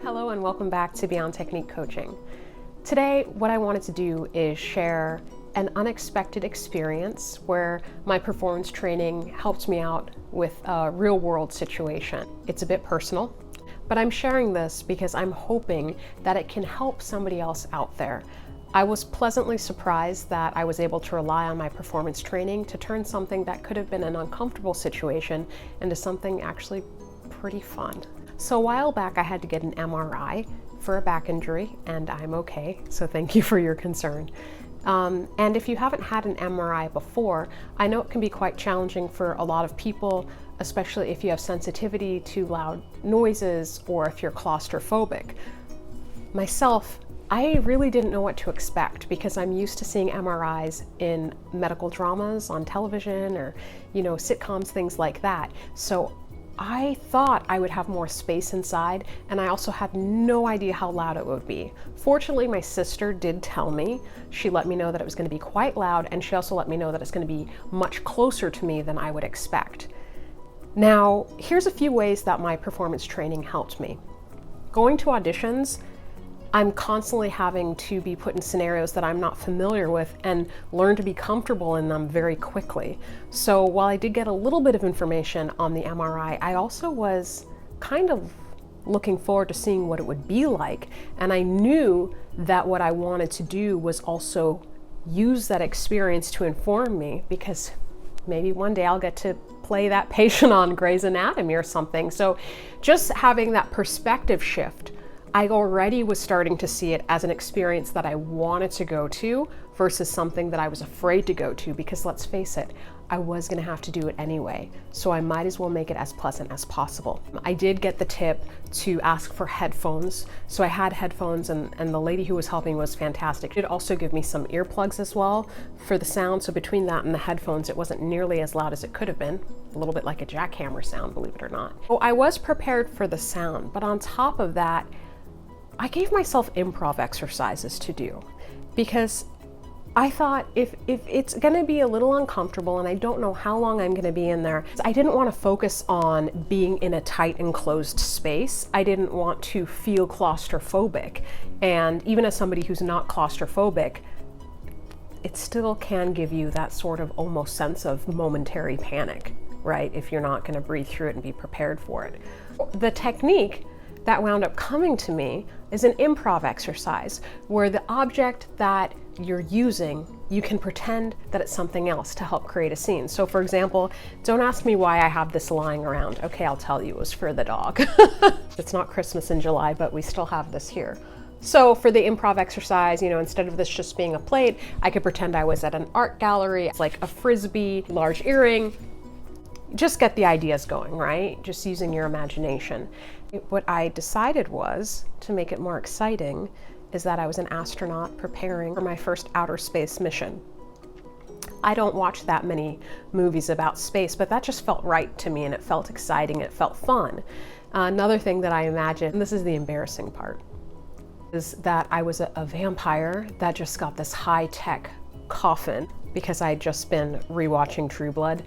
Hello and welcome back to Beyond Technique Coaching. Today, what I wanted to do is share an unexpected experience where my performance training helped me out with a real-world situation. It's a bit personal, but I'm sharing this because I'm hoping that it can help somebody else out there. I was pleasantly surprised that I was able to rely on my performance training to turn something that could have been an uncomfortable situation into something actually pretty fun. So a while back I had to get an MRI for a back injury, and I'm okay, so thank you for your concern. And if you haven't had an MRI before, I know it can be quite challenging for a lot of people, especially if you have sensitivity to loud noises or if you're claustrophobic. Myself, I really didn't know what to expect because I'm used to seeing MRIs in medical dramas on television or, sitcoms, things like that. So I thought I would have more space inside, and I also had no idea how loud it would be. Fortunately, my sister did tell me. She let me know that it was going to be quite loud, and she also let me know that it's going to be much closer to me than I would expect. Now, here's a few ways that my performance training helped me. Going to auditions, I'm constantly having to be put in scenarios that I'm not familiar with and learn to be comfortable in them very quickly. So while I did get a little bit of information on the MRI, I also was kind of looking forward to seeing what it would be like. And I knew that what I wanted to do was also use that experience to inform me, because maybe one day I'll get to play that patient on Grey's Anatomy or something. So just having that perspective shift, I already was starting to see it as an experience that I wanted to go to versus something that I was afraid to go to, because let's face it, I was going to have to do it anyway, so I might as well make it as pleasant as possible. I did get the tip to ask for headphones, so I had headphones, and the lady who was helping was fantastic. She did also give me some earplugs as well for the sound, so between that and the headphones it wasn't nearly as loud as it could have been. A little bit like a jackhammer sound, believe it or not. So I was prepared for the sound, but on top of that, I gave myself improv exercises to do, because I thought if it's gonna be a little uncomfortable and I don't know how long I'm gonna be in there, I didn't want to focus on being in a tight enclosed space. I didn't want to feel claustrophobic. And even as somebody who's not claustrophobic, it still can give you that sort of almost sense of momentary panic, right? If you're not gonna breathe through it and be prepared for it. The technique that wound up coming to me is an improv exercise where the object that you're using, you can pretend that it's something else to help create a scene. So for example, don't ask me why I have this lying around. Okay, I'll tell you, it was for the dog. It's not Christmas in July, but we still have this here. So for the improv exercise, instead of this just being a plate, I could pretend I was at an art gallery. It's like a frisbee, large earring. Just get the ideas going, right? Just using your imagination. What I decided was, to make it more exciting, is that I was an astronaut preparing for my first outer space mission. I don't watch that many movies about space, but that just felt right to me, and it felt exciting, it felt fun. Another thing that I imagined, and this is the embarrassing part, is that I was a vampire that just got this high-tech coffin because I had just been rewatching True Blood.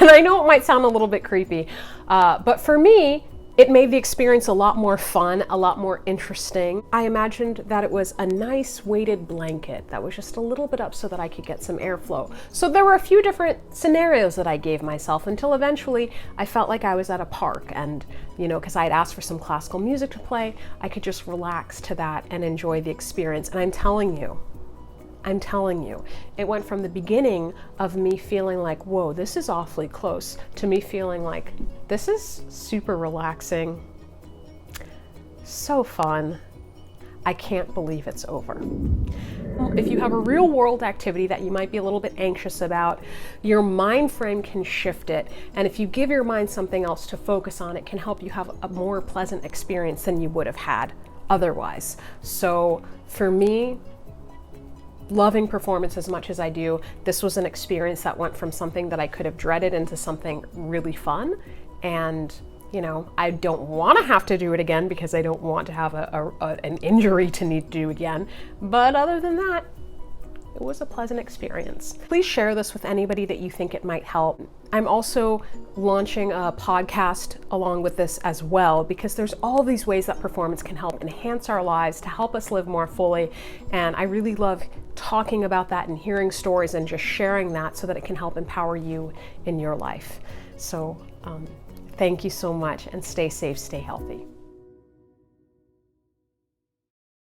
And I know it might sound a little bit creepy, but for me, it made the experience a lot more fun, a lot more interesting. I imagined that it was a nice weighted blanket that was just a little bit up so that I could get some airflow. So there were a few different scenarios that I gave myself until eventually I felt like I was at a park, and, because I had asked for some classical music to play, I could just relax to that and enjoy the experience. And I'm telling you, it went from the beginning of me feeling like, whoa, this is awfully close, to me feeling like, this is super relaxing, so fun. I can't believe it's over. If you have a real world activity that you might be a little bit anxious about, your mind frame can shift it. And if you give your mind something else to focus on, it can help you have a more pleasant experience than you would have had otherwise. So for me, loving performance as much as I do, this was an experience that went from something that I could have dreaded into something really fun. And I don't want to have to do it again because I don't want to have an injury to need to do again. But other than that, it was a pleasant experience. Please share this with anybody that you think it might help. I'm also launching a podcast along with this as well, because there's all these ways that performance can help enhance our lives, to help us live more fully. And I really love talking about that and hearing stories and just sharing that so that it can help empower you in your life. So thank you so much, and stay safe, stay healthy.